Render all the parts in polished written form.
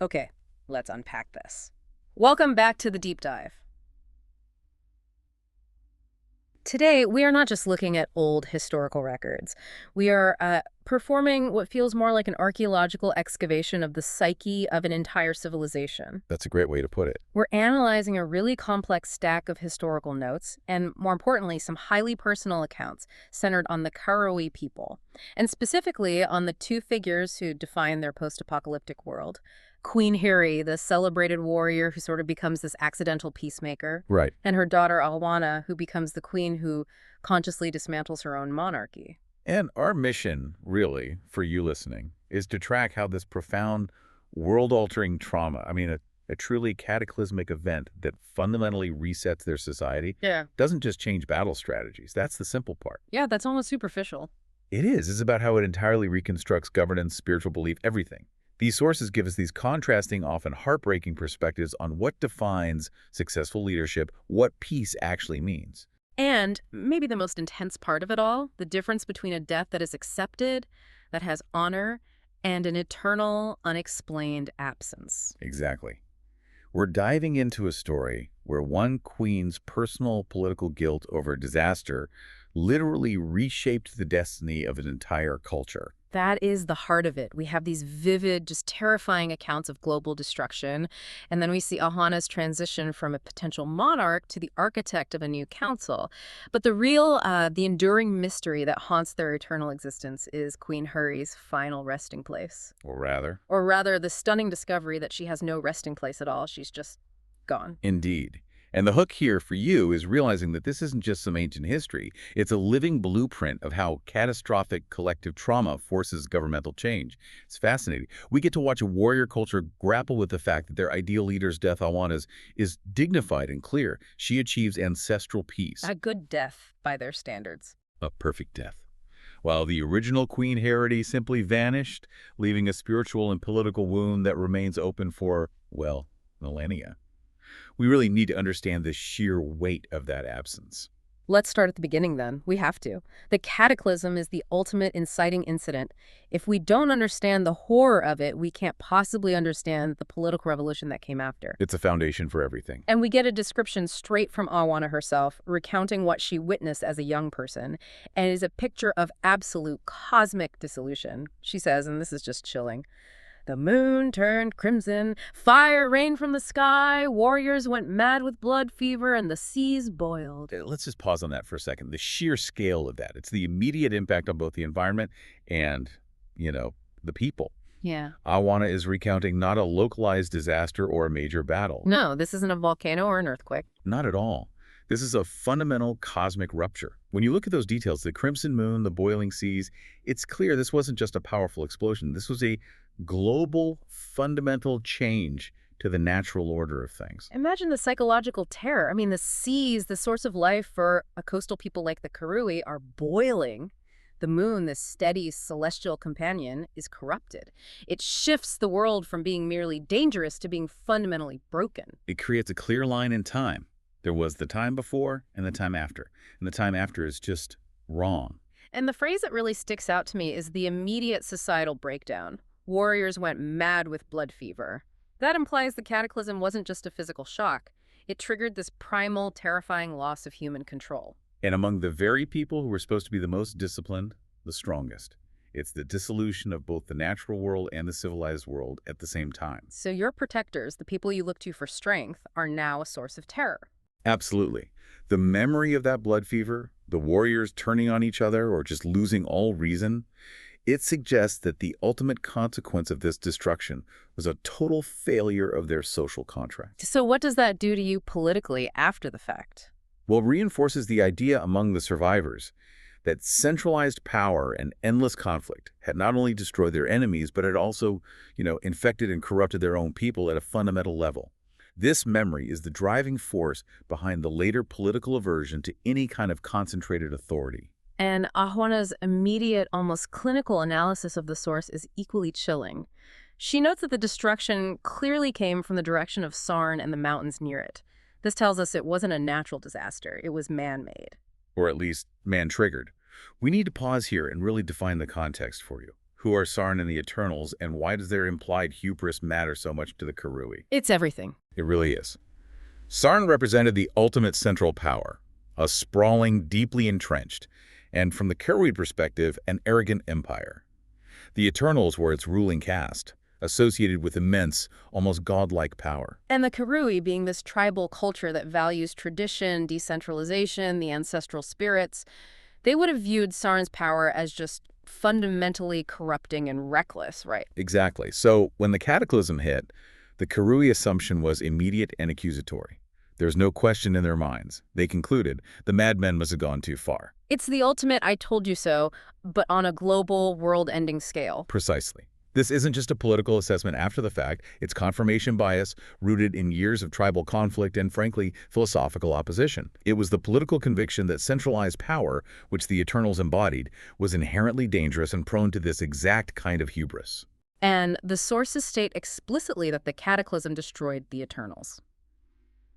Okay, let's unpack this. Welcome back to the deep dive. Today, we are not just looking at old historical records. We are performing what feels more like an archaeological excavation of the psyche of an entire civilization. That's a great way to put it. We're analyzing a really complex stack of historical notes, and more importantly, some highly personal accounts centered on the Karawi people, and specifically on the two figures who define their post-apocalyptic world. Queen Hiri, the celebrated warrior who sort of becomes this accidental peacemaker, Right. and her daughter Ahuana, who becomes the queen who consciously dismantles her own monarchy. And our mission, really, for you listening, is to track how this profound, world-altering trauma, a truly cataclysmic event that fundamentally resets their society, Yeah. doesn't just change battle strategies. That's the simple part. Yeah, that's almost superficial. It is. It's about how it entirely reconstructs governance, spiritual belief, everything. These sources give us these contrasting, often heartbreaking perspectives on what defines successful leadership, what peace actually means. And maybe the most intense part of it all, the difference between a death that is accepted, that has honor, and an eternal, unexplained absence. Exactly. We're diving into a story where one queen's personal political guilt over disaster literally reshaped the destiny of an entire culture. That is the heart of it. We have these vivid, just terrifying accounts of global destruction, and then we see Ahuana's transition from a potential monarch to the architect of a new council. But the enduring mystery that haunts their eternal existence is Queen Huri's final resting place. Or rather, Or rather, the stunning discovery that she has no resting place at all. She's just gone. indeed. And the hook here for you is realizing that this isn't just some ancient history. It's a living blueprint of how catastrophic collective trauma forces governmental change. It's fascinating. We get to watch a warrior culture grapple with the fact that their ideal leader's death, Ahuana's, is dignified and clear. She achieves ancestral peace. A good death by their standards. A perfect death. While the original Queen Herity simply vanished, leaving a spiritual and political wound that remains open for, well, millennia. We really need to understand the sheer weight of that absence. Let's start at the beginning then. We have to. The cataclysm is the ultimate inciting incident. If we don't understand the horror of it, we can't possibly understand the political revolution that came after. It's a foundation for everything. And we get a description straight from Ahuana herself, recounting what she witnessed as a young person, and it is a picture of absolute cosmic dissolution. She says, and this is just chilling, "The moon turned crimson, fire rained from the sky, warriors went mad with blood fever, and the seas boiled." Let's just pause on that for a second. The sheer scale of that. It's the immediate impact on both the environment and, the people. Yeah. Ahuana is recounting not a localized disaster or a major battle. No, this isn't a volcano or an earthquake. Not at all. This is a fundamental cosmic rupture. When you look at those details, the crimson moon, the boiling seas, it's clear this wasn't just a powerful explosion. This was a global, fundamental change to the natural order of things. Imagine the psychological terror. I mean, the seas, the source of life for a coastal people like the Karui, are boiling. The moon, this steady celestial companion, is corrupted. It shifts the world from being merely dangerous to being fundamentally broken. It creates a clear line in time. There was the time before and the time after. And the time after is just wrong. And the phrase that really sticks out to me is the immediate societal breakdown. Warriors went mad with blood fever. That implies the cataclysm wasn't just a physical shock. It triggered this primal, terrifying loss of human control. And among the very people who were supposed to be the most disciplined, the strongest. It's the dissolution of both the natural world and the civilized world at the same time. So your protectors, the people you look to for strength, are now a source of terror. Absolutely. The memory of that blood fever, the warriors turning on each other or just losing all reason, it suggests that the ultimate consequence of this destruction was a total failure of their social contract. So what does that do to you politically after the fact? Well, it reinforces the idea among the survivors that centralized power and endless conflict had not only destroyed their enemies, but had also, infected and corrupted their own people at a fundamental level. This memory is the driving force behind the later political aversion to any kind of concentrated authority. And Ahuana's immediate, almost clinical analysis of the source is equally chilling. She notes that the destruction clearly came from the direction of Sarn and the mountains near it. This tells us it wasn't a natural disaster, it was man-made. Or at least man-triggered. We need to pause here and really define the context for you. Who are Sarn and the Eternals, and why does their implied hubris matter so much to the Karui? It's everything. It really is. Sarn represented the ultimate central power, a sprawling, deeply entrenched, and from the Karui perspective, an arrogant empire. The Eternals were its ruling caste, associated with immense, almost godlike power. And the Karui being this tribal culture that values tradition, decentralization, the ancestral spirits, they would have viewed Sarn's power as just fundamentally corrupting and reckless, right? Exactly. So when the cataclysm hit, the Karui assumption was immediate and accusatory. There's no question in their minds. They concluded the madmen must have gone too far. It's the ultimate I told you so, but on a global, world-ending scale. Precisely. This isn't just a political assessment after the fact, it's confirmation bias rooted in years of tribal conflict and, frankly, philosophical opposition. It was the political conviction that centralized power, which the Eternals embodied, was inherently dangerous and prone to this exact kind of hubris. And the sources state explicitly that the cataclysm destroyed the Eternals.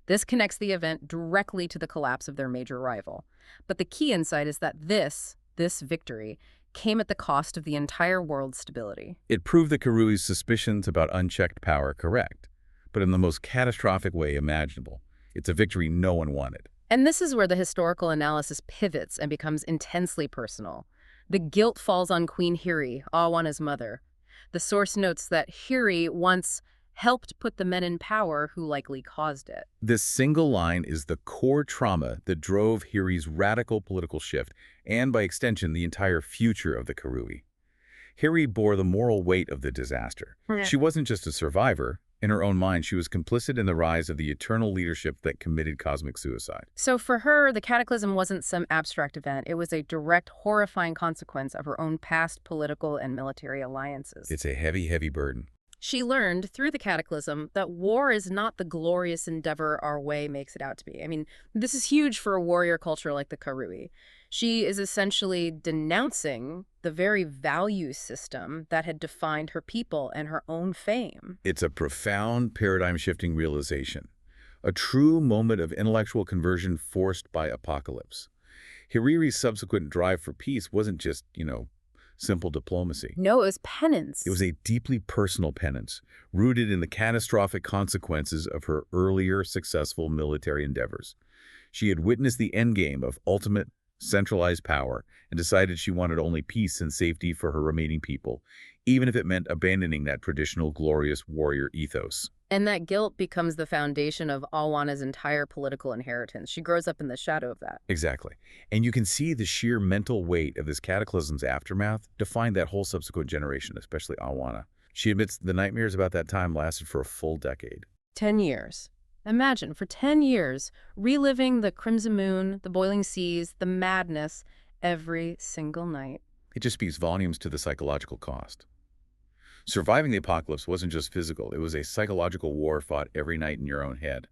This connects the event directly to the collapse of their major rival. But the key insight is that this victory, came at the cost of the entire world's stability. It proved the Karui's suspicions about unchecked power correct, but in the most catastrophic way imaginable. It's a victory no one wanted. And this is where the historical analysis pivots and becomes intensely personal. The guilt falls on Queen Hiri, Ahuana's mother. The source notes that Hiri once helped put the men in power who likely caused it. This single line is the core trauma that drove Hiri's radical political shift, and by extension, the entire future of the Karui. Hiri bore the moral weight of the disaster. Yeah. She wasn't just a survivor. In her own mind, she was complicit in the rise of the eternal leadership that committed cosmic suicide. So for her, the cataclysm wasn't some abstract event. It was a direct, horrifying consequence of her own past political and military alliances. It's a heavy, heavy burden. She learned through the cataclysm that war is not the glorious endeavor our way makes it out to be. I mean, this is huge for a warrior culture like the Karui. She is essentially denouncing the very value system that had defined her people and her own fame. It's a profound paradigm-shifting realization, a true moment of intellectual conversion forced by apocalypse. Hiriri's subsequent drive for peace wasn't just, simple diplomacy. No, it was penance. It was a deeply personal penance, rooted in the catastrophic consequences of her earlier successful military endeavors. She had witnessed the endgame of ultimate centralized power and decided she wanted only peace and safety for her remaining people, even if it meant abandoning that traditional glorious warrior ethos. And that guilt becomes the foundation of Ahuana's entire political inheritance. She grows up in the shadow of that. Exactly. And you can see the sheer mental weight of this cataclysm's aftermath define that whole subsequent generation, especially Ahuana. She admits the nightmares about that time lasted for a full decade. 10 years. Imagine, for 10 years, reliving the crimson moon, the boiling seas, the madness, every single night. It just speaks volumes to the psychological cost. Surviving the apocalypse wasn't just physical, it was a psychological war fought every night in your own head.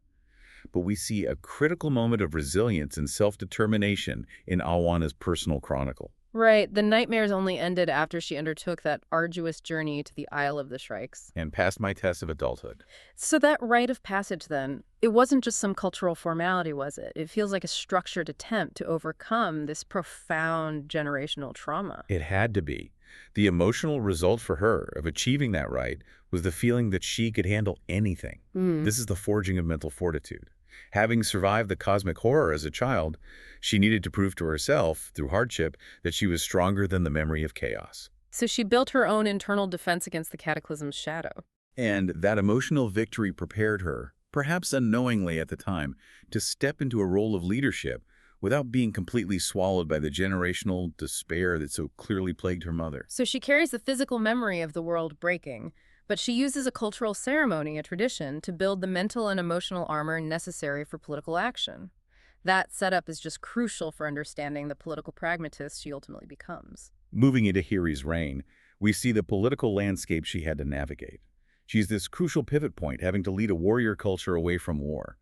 But we see a critical moment of resilience and self-determination in Ahuana's personal chronicle. Right, the nightmares only ended after she undertook that arduous journey to the Isle of the Shrikes. And passed my test of adulthood. So that rite of passage then, it wasn't just some cultural formality, was it? It feels like a structured attempt to overcome this profound generational trauma. It had to be. The emotional result for her of achieving that right was the feeling that she could handle anything. This is the forging of mental fortitude. Having survived the cosmic horror as a child, she needed to prove to herself, through hardship, that she was stronger than the memory of chaos. So she built her own internal defense against the cataclysm's shadow. And that emotional victory prepared her, perhaps unknowingly at the time, to step into a role of leadership without being completely swallowed by the generational despair that so clearly plagued her mother. So she carries the physical memory of the world breaking, but she uses a cultural ceremony, a tradition, to build the mental and emotional armor necessary for political action. That setup is just crucial for understanding the political pragmatist she ultimately becomes. Moving into Hiri's reign, we see the political landscape she had to navigate. She's this crucial pivot point, having to lead a warrior culture away from war.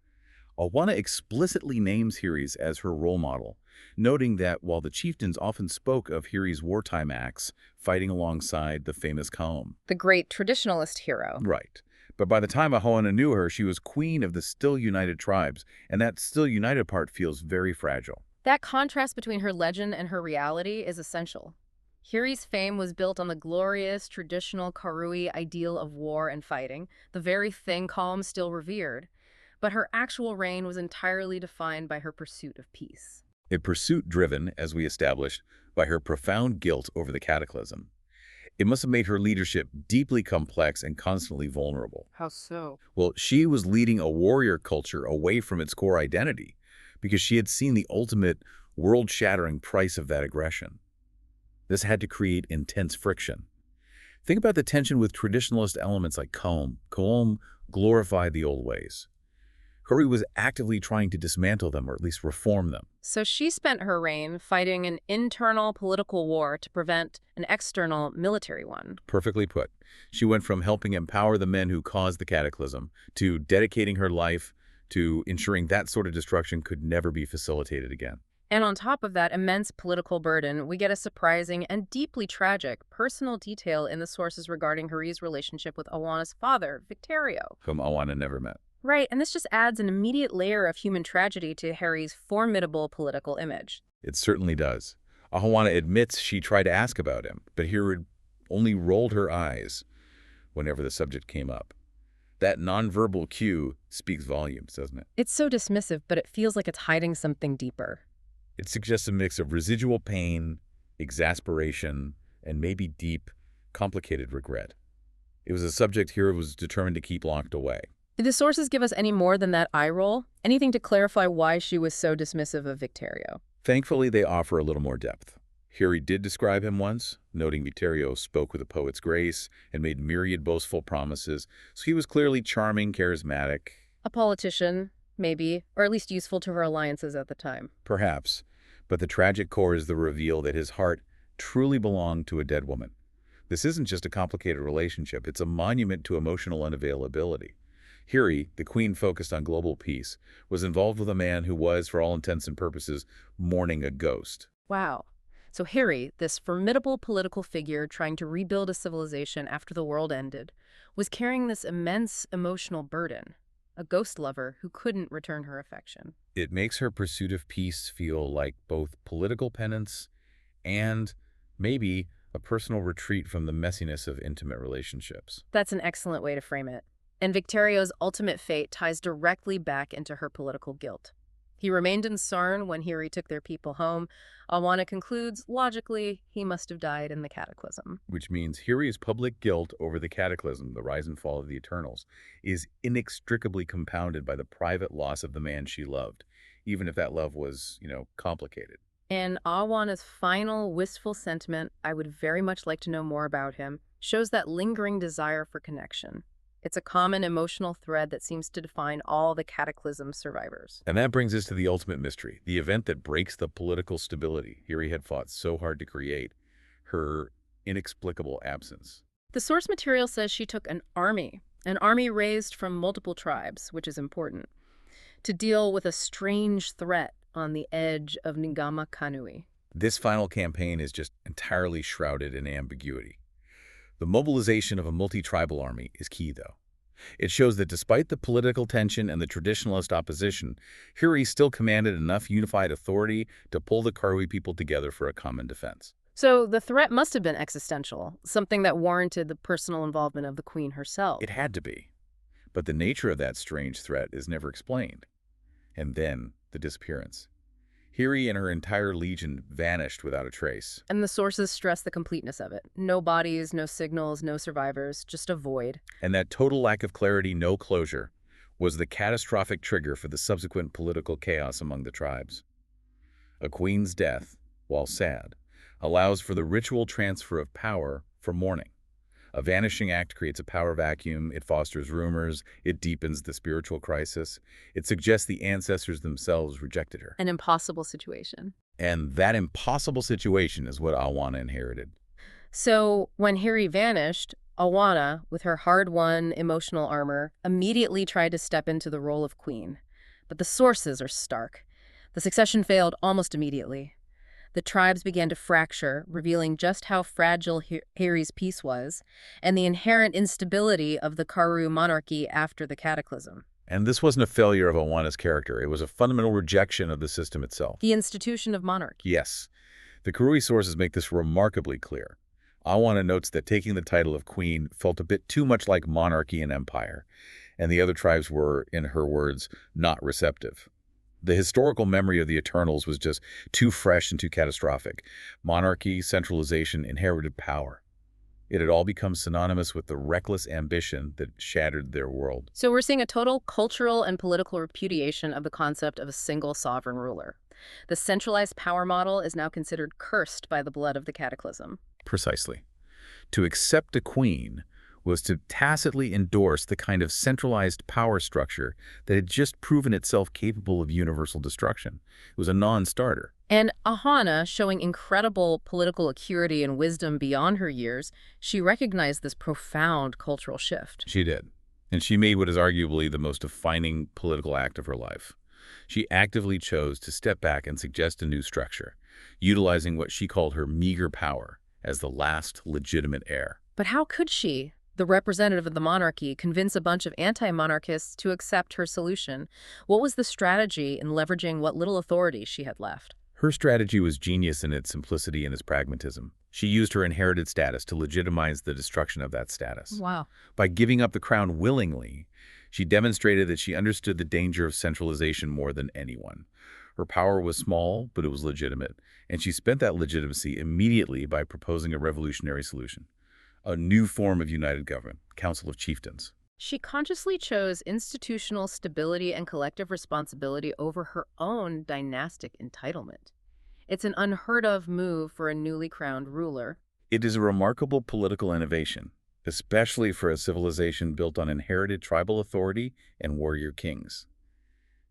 Ahuana explicitly names Hiri's as her role model, noting that while the chieftains often spoke of Hiri's wartime acts, fighting alongside the famous Kaum. The great traditionalist hero. Right. But by the time Ahuana knew her, she was queen of the still united tribes, and that still united part feels very fragile. That contrast between her legend and her reality is essential. Hiri's fame was built on the glorious, traditional Karui ideal of war and fighting, the very thing Kalm still revered. But her actual reign was entirely defined by her pursuit of peace. A pursuit driven, as we established, by her profound guilt over the cataclysm. It must have made her leadership deeply complex and constantly vulnerable. How so? Well, she was leading a warrior culture away from its core identity because she had seen the ultimate world-shattering price of that aggression. This had to create intense friction. Think about the tension with traditionalist elements like Qom. Qom glorified the old ways. Hurry was actively trying to dismantle them or at least reform them. So she spent her reign fighting an internal political war to prevent an external military one. Perfectly put. She went from helping empower the men who caused the cataclysm to dedicating her life to ensuring that sort of destruction could never be facilitated again. And on top of that immense political burden, we get a surprising and deeply tragic personal detail in the sources regarding Hari's relationship with Ahuana's father, Victorio. Whom Ahuana never met. Right, and this just adds an immediate layer of human tragedy to Harry's formidable political image. It certainly does. Ahuana admits she tried to ask about him, but Hiri only rolled her eyes whenever the subject came up. That nonverbal cue speaks volumes, doesn't it? It's so dismissive, but it feels like it's hiding something deeper. It suggests a mix of residual pain, exasperation, and maybe deep, complicated regret. It was a subject Hiri was determined to keep locked away. Did the sources give us any more than that eye roll? Anything to clarify why she was so dismissive of Victorio? Thankfully, they offer a little more depth. Hiri did describe him once, noting Victorio spoke with a poet's grace and made myriad boastful promises, so he was clearly charming, charismatic. A politician, maybe, or at least useful to her alliances at the time. Perhaps, but the tragic core is the reveal that his heart truly belonged to a dead woman. This isn't just a complicated relationship, it's a monument to emotional unavailability. Hiri, the queen focused on global peace, was involved with a man who was, for all intents and purposes, mourning a ghost. Wow. So Harry, this formidable political figure trying to rebuild a civilization after the world ended, was carrying this immense emotional burden, a ghost lover who couldn't return her affection. It makes her pursuit of peace feel like both political penance and maybe a personal retreat from the messiness of intimate relationships. That's an excellent way to frame it. And Victorio's ultimate fate ties directly back into her political guilt. He remained in Sarn when Hiri took their people home. Ahuana concludes, logically, he must have died in the cataclysm. Which means Hiri's public guilt over the cataclysm, the rise and fall of the Eternals, is inextricably compounded by the private loss of the man she loved, even if that love was, complicated. And Ahuana's final wistful sentiment, I would very much like to know more about him, shows that lingering desire for connection. It's a common emotional thread that seems to define all the cataclysm survivors. And that brings us to the ultimate mystery, the event that breaks the political stability Hiri had fought so hard to create, her inexplicable absence. The source material says she took an army raised from multiple tribes, which is important, to deal with a strange threat on the edge of Ngama Kanui. This final campaign is just entirely shrouded in ambiguity. The mobilization of a multi-tribal army is key, though. It shows that despite the political tension and the traditionalist opposition, Hiri still commanded enough unified authority to pull the Karui people together for a common defense. So the threat must have been existential, something that warranted the personal involvement of the queen herself. It had to be. But the nature of that strange threat is never explained. And then, the disappearance. Hiri and her entire legion vanished without a trace. And the sources stress the completeness of it. No bodies, no signals, no survivors, just a void. And that total lack of clarity, no closure, was the catastrophic trigger for the subsequent political chaos among the tribes. A queen's death, while sad, allows for the ritual transfer of power for mourning. A vanishing act creates a power vacuum, it fosters rumors, it deepens the spiritual crisis. It suggests the ancestors themselves rejected her. An impossible situation. And that impossible situation is what Ahuana inherited. So when Hiri vanished, Ahuana, with her hard-won emotional armor, immediately tried to step into the role of queen. But the sources are stark. The succession failed almost immediately. The tribes began to fracture, revealing just how fragile Hiri's peace was, and the inherent instability of the Karu monarchy after the cataclysm. And this wasn't a failure of Ahuana's character. It was a fundamental rejection of the system itself. The institution of monarchy. Yes. The Karui sources make this remarkably clear. Ahuana notes that taking the title of queen felt a bit too much like monarchy and empire, and the other tribes were, in her words, not receptive. The historical memory of the Eternals was just too fresh and too catastrophic. Monarchy, centralization, inherited power. It had all become synonymous with the reckless ambition that shattered their world. So we're seeing a total cultural and political repudiation of the concept of a single sovereign ruler. The centralized power model is now considered cursed by the blood of the cataclysm. Precisely. To accept a queen was to tacitly endorse the kind of centralized power structure that had just proven itself capable of universal destruction. It was a non-starter. And Ahuana, showing incredible political acuity and wisdom beyond her years, she recognized this profound cultural shift. She did. And she made what is arguably the most defining political act of her life. She actively chose to step back and suggest a new structure, utilizing what she called her meager power as the last legitimate heir. But how could she, the representative of the monarchy, convince a bunch of anti-monarchists to accept her solution? What was the strategy in leveraging what little authority she had left? Her strategy was genius in its simplicity and its pragmatism. She used her inherited status to legitimize the destruction of that status. Wow. By giving up the crown willingly, she demonstrated that she understood the danger of centralization more than anyone. Her power was small, but it was legitimate, and she spent that legitimacy immediately by proposing a revolutionary solution. A new form of united government, Council of Chieftains. She consciously chose institutional stability and collective responsibility over her own dynastic entitlement. It's an unheard-of move for a newly crowned ruler. It is a remarkable political innovation, especially for a civilization built on inherited tribal authority and warrior kings.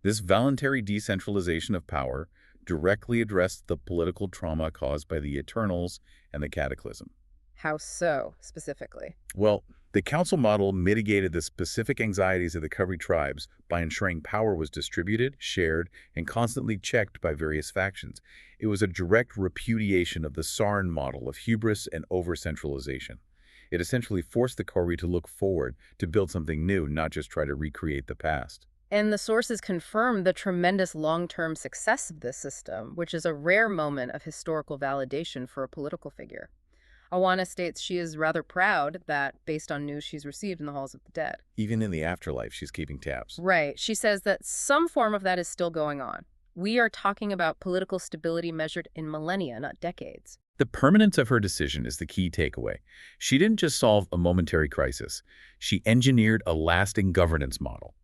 This voluntary decentralization of power directly addressed the political trauma caused by the Eternals and the Cataclysm. How so, specifically? Well, the council model mitigated the specific anxieties of the Karui tribes by ensuring power was distributed, shared, and constantly checked by various factions. It was a direct repudiation of the Saarn model of hubris and over-centralization. It essentially forced the Karui to look forward, to build something new, not just try to recreate the past. And the sources confirm the tremendous long-term success of this system, which is a rare moment of historical validation for a political figure. Ahuana states she is rather proud that, based on news she's received in the halls of the dead. Even in the afterlife, she's keeping tabs. Right. She says that some form of that is still going on. We are talking about political stability measured in millennia, not decades. The permanence of her decision is the key takeaway. She didn't just solve a momentary crisis. She engineered a lasting governance model.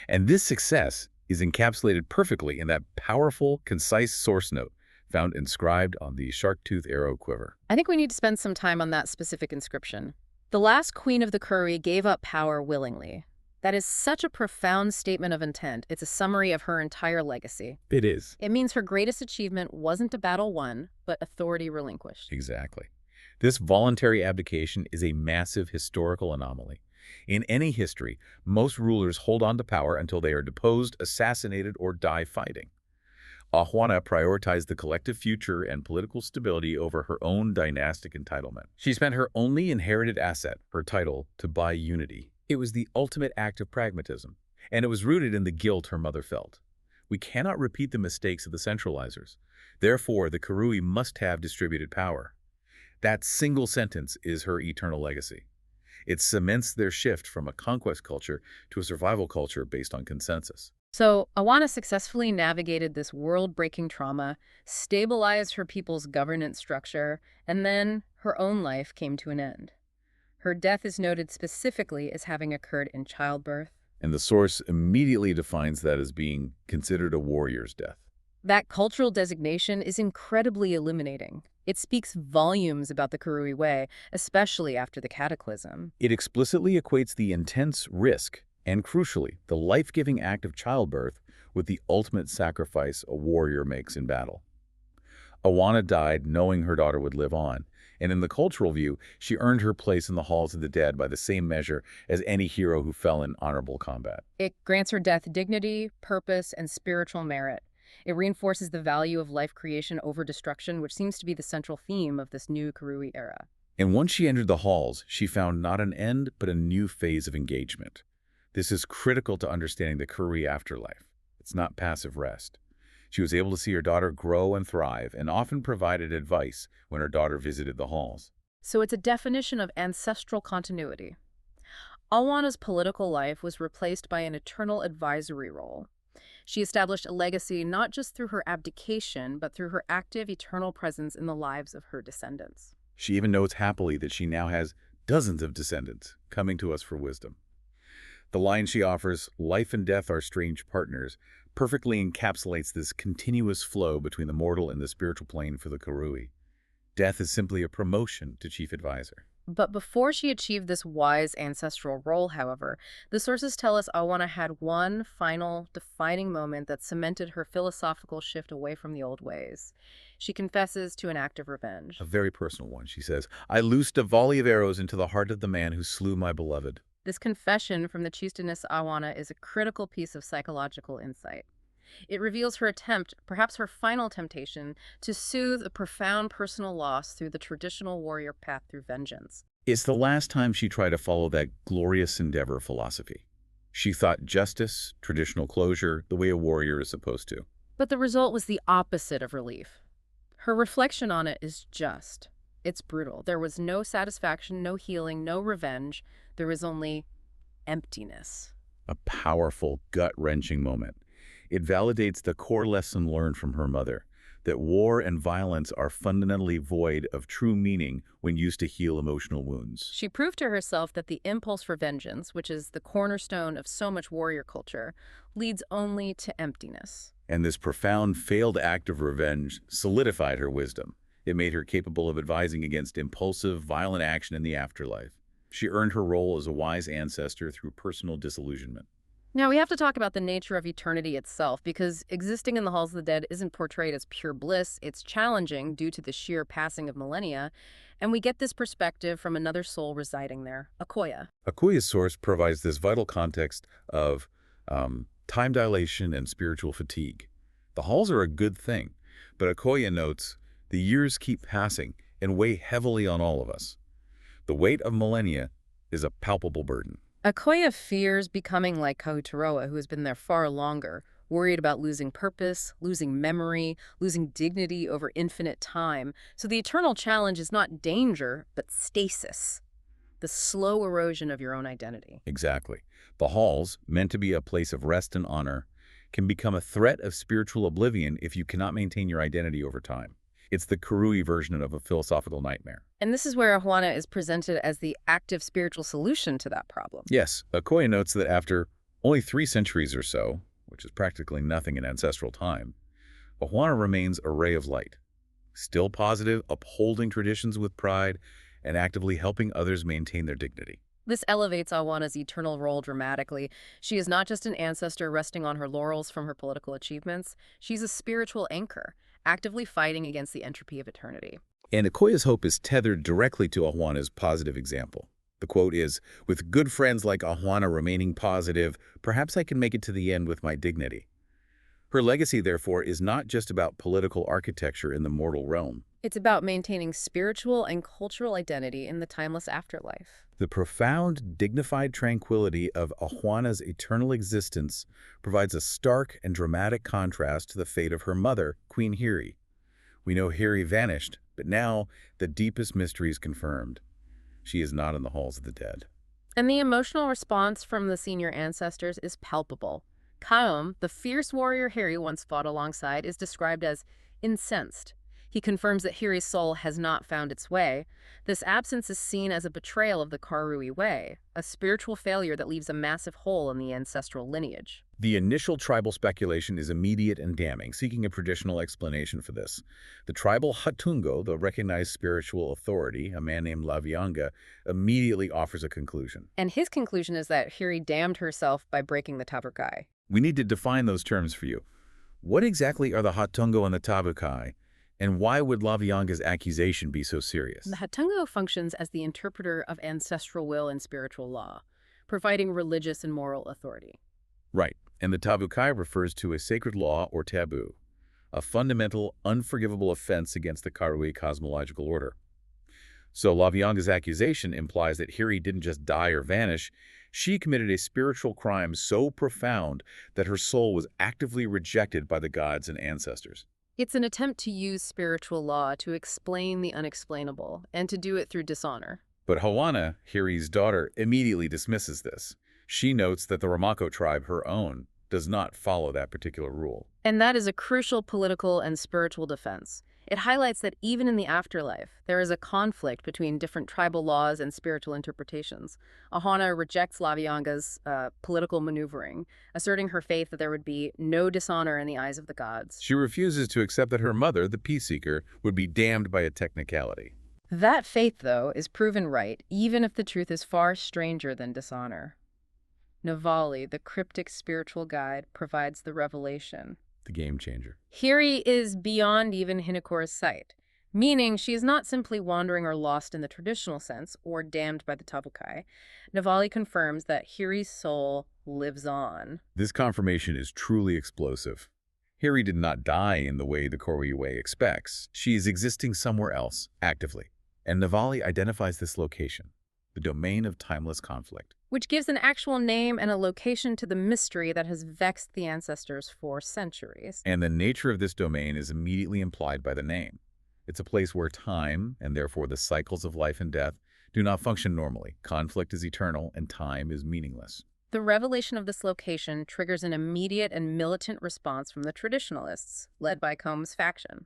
And this success is encapsulated perfectly in that powerful, concise source note found inscribed on the shark-tooth arrow quiver. I think we need to spend some time on that specific inscription. The last queen of the Karui gave up power willingly. That is such a profound statement of intent. It's a summary of her entire legacy. It is. It means her greatest achievement wasn't a battle won, but authority relinquished. Exactly. This voluntary abdication is a massive historical anomaly. In any history, most rulers hold on to power until they are deposed, assassinated, or die fighting. Ahuana prioritized the collective future and political stability over her own dynastic entitlement. She spent her only inherited asset, her title, to buy unity. It was the ultimate act of pragmatism, and it was rooted in the guilt her mother felt. We cannot repeat the mistakes of the centralizers. Therefore, the Karui must have distributed power. That single sentence is her eternal legacy. It cements their shift from a conquest culture to a survival culture based on consensus. So, Ahuana successfully navigated this world-breaking trauma, stabilized her people's governance structure, and then her own life came to an end. Her death is noted specifically as having occurred in childbirth. And the source immediately defines that as being considered a warrior's death. That cultural designation is incredibly illuminating. It speaks volumes about the Karui way, especially after the cataclysm. It explicitly equates the intense risk and, crucially, the life-giving act of childbirth with the ultimate sacrifice a warrior makes in battle. Ahuana died knowing her daughter would live on, and in the cultural view, she earned her place in the halls of the dead by the same measure as any hero who fell in honorable combat. It grants her death dignity, purpose, and spiritual merit. It reinforces the value of life creation over destruction, which seems to be the central theme of this new Karui era. And once she entered the halls, she found not an end, but a new phase of engagement. This is critical to understanding the Karui afterlife. It's not passive rest. She was able to see her daughter grow and thrive and often provided advice when her daughter visited the halls. So it's a definition of ancestral continuity. Ahuana's political life was replaced by an eternal advisory role. She established a legacy not just through her abdication, but through her active, eternal presence in the lives of her descendants. She even notes happily that she now has dozens of descendants coming to us for wisdom. The line she offers, "Life and death are strange partners," perfectly encapsulates this continuous flow between the mortal and the spiritual plane for the Karui. Death is simply a promotion to chief advisor. But before she achieved this wise ancestral role, however, the sources tell us Awana had one final defining moment that cemented her philosophical shift away from the old ways. She confesses to an act of revenge. A very personal one, she says, "I loosed a volley of arrows into the heart of the man who slew my beloved." This confession from the chieftainess Awana is a critical piece of psychological insight. It reveals her attempt, perhaps her final temptation, to soothe a profound personal loss through the traditional warrior path through vengeance. It's the last time she tried to follow that glorious endeavor philosophy. She thought justice, traditional closure, the way a warrior is supposed to. But the result was the opposite of relief. Her reflection on it is just. It's brutal. There was no satisfaction, no healing, no revenge. There was only emptiness. A powerful, gut-wrenching moment. It validates the core lesson learned from her mother, that war and violence are fundamentally void of true meaning when used to heal emotional wounds. She proved to herself that the impulse for vengeance, which is the cornerstone of so much warrior culture, leads only to emptiness. And this profound failed act of revenge solidified her wisdom. It made her capable of advising against impulsive, violent action in the afterlife. She earned her role as a wise ancestor through personal disillusionment. Now, we have to talk about the nature of eternity itself, because existing in the halls of the dead isn't portrayed as pure bliss. It's challenging due to the sheer passing of millennia, and we get this perspective from another soul residing there, Akoya. Akuya's source provides this vital context of time dilation and spiritual fatigue. The halls are a good thing, but Akoya notes, the years keep passing and weigh heavily on all of us. The weight of millennia is a palpable burden. Akoya fears becoming like Kahuturoa, who has been there far longer, worried about losing purpose, losing memory, losing dignity over infinite time. So the eternal challenge is not danger, but stasis, the slow erosion of your own identity. Exactly. The halls, meant to be a place of rest and honor, can become a threat of spiritual oblivion if you cannot maintain your identity over time. It's the Karui version of a philosophical nightmare. And this is where Ahuana is presented as the active spiritual solution to that problem. Yes, Okoye notes that after only 3 centuries or so, which is practically nothing in ancestral time, Ahuana remains a ray of light, still positive, upholding traditions with pride, and actively helping others maintain their dignity. This elevates Ahuana's eternal role dramatically. She is not just an ancestor resting on her laurels from her political achievements. She's a spiritual anchor, actively fighting against the entropy of eternity. And Okoye's hope is tethered directly to Ahuana's positive example. The quote is, "With good friends like Ahuana remaining positive, perhaps I can make it to the end with my dignity." Her legacy, therefore, is not just about political architecture in the mortal realm. It's about maintaining spiritual and cultural identity in the timeless afterlife. The profound, dignified tranquility of Ahuana's eternal existence provides a stark and dramatic contrast to the fate of her mother, Queen Hiri. We know Hiri vanished, but now the deepest mystery is confirmed. She is not in the halls of the dead. And the emotional response from the senior ancestors is palpable. Kaum, the fierce warrior Hiri once fought alongside, is described as incensed. He confirms that Hiri's soul has not found its way. This absence is seen as a betrayal of the Karui way, a spiritual failure that leaves a massive hole in the ancestral lineage. The initial tribal speculation is immediate and damning, seeking a traditional explanation for this. The tribal Hatungo, the recognized spiritual authority, a man named Lavianga, immediately offers a conclusion. And his conclusion is that Hiri damned herself by breaking the tabukai. We need to define those terms for you. What exactly are the Hatungo and the tabukai? And why would Lavianga's accusation be so serious? The Hatungo functions as the interpreter of ancestral will and spiritual law, providing religious and moral authority. Right, and the tabukai refers to a sacred law or taboo, a fundamental, unforgivable offense against the Karui cosmological order. So Lavianga's accusation implies that Hiri didn't just die or vanish, she committed a spiritual crime so profound that her soul was actively rejected by the gods and ancestors. It's an attempt to use spiritual law to explain the unexplainable, and to do it through dishonor. But Ahuana, Hiri's daughter, immediately dismisses this. She notes that the Ramako tribe, her own, does not follow that particular rule. And that is a crucial political and spiritual defense. It highlights that even in the afterlife, there is a conflict between different tribal laws and spiritual interpretations. Ahuana rejects Lavianga's political maneuvering, asserting her faith that there would be no dishonor in the eyes of the gods. She refuses to accept that her mother, the peace seeker, would be damned by a technicality. That faith, though, is proven right, even if the truth is far stranger than dishonor. Navali, the cryptic spiritual guide, provides the revelation. The game changer. Hiri is beyond even Hinakora's sight, meaning she is not simply wandering or lost in the traditional sense or damned by the Tabukai. Navali confirms that Hiri's soul lives on. This confirmation is truly explosive. Hiri did not die in the way the Korwe expects. She is existing somewhere else, actively. And Navali identifies this location, the domain of timeless conflict. Which gives an actual name and a location to the mystery that has vexed the ancestors for centuries. And the nature of this domain is immediately implied by the name. It's a place where time, and therefore the cycles of life and death, do not function normally. Conflict is eternal, and time is meaningless. The revelation of this location triggers an immediate and militant response from the traditionalists, led by Combs' faction.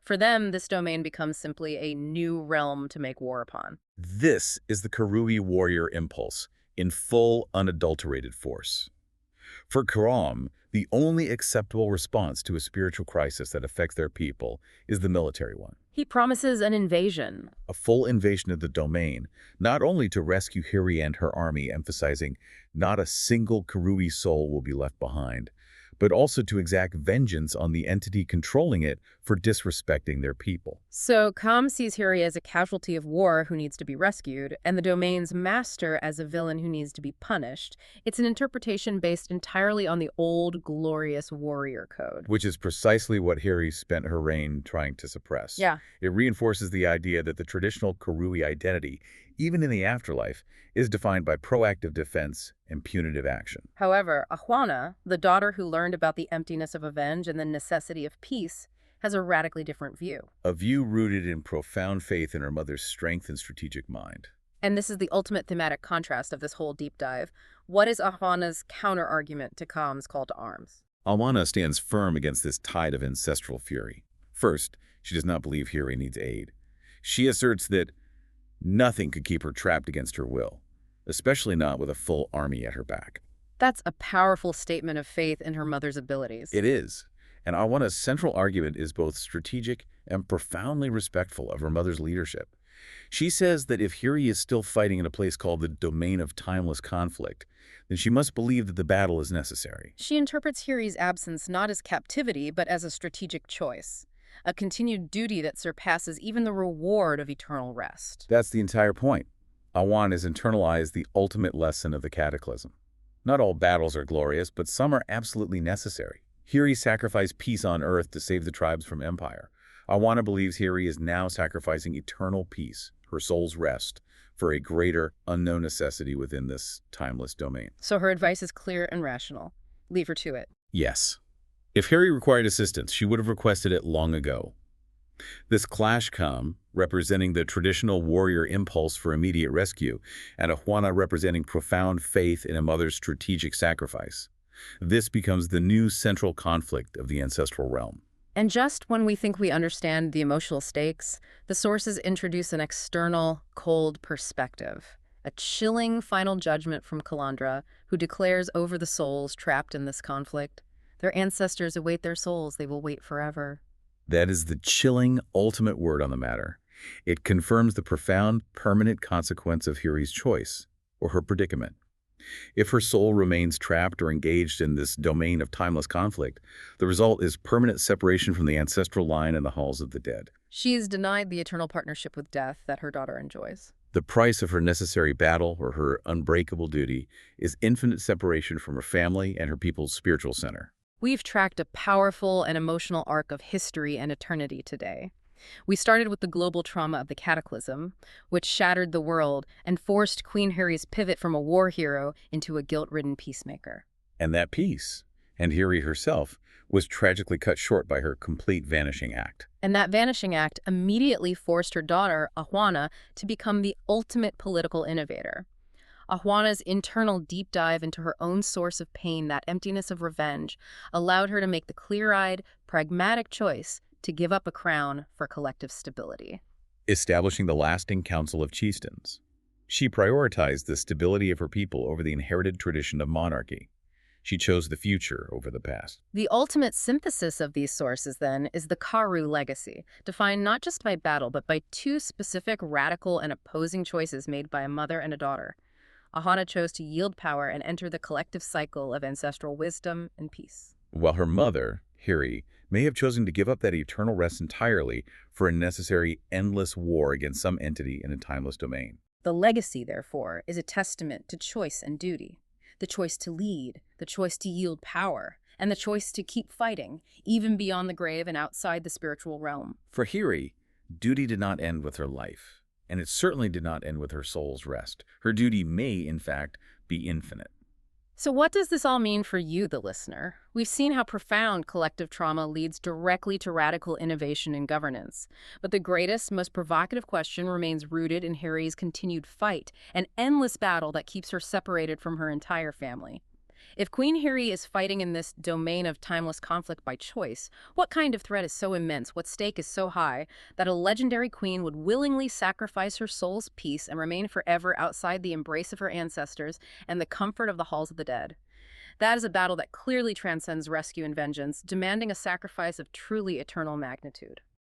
For them, this domain becomes simply a new realm to make war upon. This is the Karui warrior impulse, in full, unadulterated force. For Karam, the only acceptable response to a spiritual crisis that affects their people is the military one. He promises an invasion. A full invasion of the domain, not only to rescue Hiri and her army, emphasizing not a single Karui soul will be left behind, but also to exact vengeance on the entity controlling it for disrespecting their people. So Kam sees Hiri as a casualty of war who needs to be rescued, and the domain's master as a villain who needs to be punished. It's an interpretation based entirely on the old, glorious warrior code. Which is precisely what Hiri spent her reign trying to suppress. Yeah. It reinforces the idea that the traditional Karui identity, even in the afterlife, is defined by proactive defense and punitive action. However, Ahuana, the daughter who learned about the emptiness of revenge and the necessity of peace, has a radically different view. A view rooted in profound faith in her mother's strength and strategic mind. And this is the ultimate thematic contrast of this whole deep dive. What is Ahuana's counter-argument to Kam's call to arms? Ahuana stands firm against this tide of ancestral fury. First, she does not believe Hiri needs aid. She asserts that nothing could keep her trapped against her will, especially not with a full army at her back. That's a powerful statement of faith in her mother's abilities. It is. And Ahuana's central argument is both strategic and profoundly respectful of her mother's leadership. She says that if Hiri is still fighting in a place called the domain of timeless conflict, then she must believe that the battle is necessary. She interprets Hiri's absence not as captivity, but as a strategic choice, a continued duty that surpasses even the reward of eternal rest. That's the entire point. Ahuana has internalized the ultimate lesson of the cataclysm. Not all battles are glorious, but some are absolutely necessary. Hiri sacrificed peace on earth to save the tribes from empire. Ahuana believes Hiri is now sacrificing eternal peace, her soul's rest, for a greater, unknown necessity within this timeless domain. So her advice is clear and rational. Leave her to it. Yes. If Hiri required assistance, she would have requested it long ago. This clash come, representing the traditional warrior impulse for immediate rescue, and Ahuana representing profound faith in a mother's strategic sacrifice. This becomes the new central conflict of the ancestral realm. And just when we think we understand the emotional stakes, the sources introduce an external, cold perspective. A chilling final judgment from Kalandra, who declares over the souls trapped in this conflict. Their ancestors await their souls, they will wait forever. That is the chilling, ultimate word on the matter. It confirms the profound, permanent consequence of Hiri's choice, or her predicament. If her soul remains trapped or engaged in this domain of timeless conflict, the result is permanent separation from the ancestral line and the halls of the dead. She is denied the eternal partnership with death that her daughter enjoys. The price of her necessary battle or her unbreakable duty is infinite separation from her family and her people's spiritual center. We've tracked a powerful and emotional arc of history and eternity today. We started with the global trauma of the cataclysm, which shattered the world and forced Queen Hiri's pivot from a war hero into a guilt-ridden peacemaker. And that peace, and Hiri herself, was tragically cut short by her complete vanishing act. And that vanishing act immediately forced her daughter, Ahuana, to become the ultimate political innovator. Ahuana's internal deep dive into her own source of pain, that emptiness of revenge, allowed her to make the clear-eyed, pragmatic choice to give up a crown for collective stability. Establishing the lasting Council of Chieftains. She prioritized the stability of her people over the inherited tradition of monarchy. She chose the future over the past. The ultimate synthesis of these sources, then, is the Karu legacy, defined not just by battle, but by two specific, radical, and opposing choices made by a mother and a daughter. Ahuana chose to yield power and enter the collective cycle of ancestral wisdom and peace. While her mother, Hiri, may have chosen to give up that eternal rest entirely for a necessary, endless war against some entity in a timeless domain. The legacy, therefore, is a testament to choice and duty. The choice to lead, the choice to yield power, and the choice to keep fighting, even beyond the grave and outside the spiritual realm. For Hiri, duty did not end with her life, and it certainly did not end with her soul's rest. Her duty may, in fact, be infinite. So what does this all mean for you, the listener? We've seen how profound collective trauma leads directly to radical innovation in governance. But the greatest, most provocative question remains rooted in Hiri's continued fight, an endless battle that keeps her separated from her entire family. If Queen Hiri is fighting in this domain of timeless conflict by choice, what kind of threat is so immense, what stake is so high, that a legendary queen would willingly sacrifice her soul's peace and remain forever outside the embrace of her ancestors and the comfort of the halls of the dead? That is a battle that clearly transcends rescue and vengeance, demanding a sacrifice of truly eternal magnitude.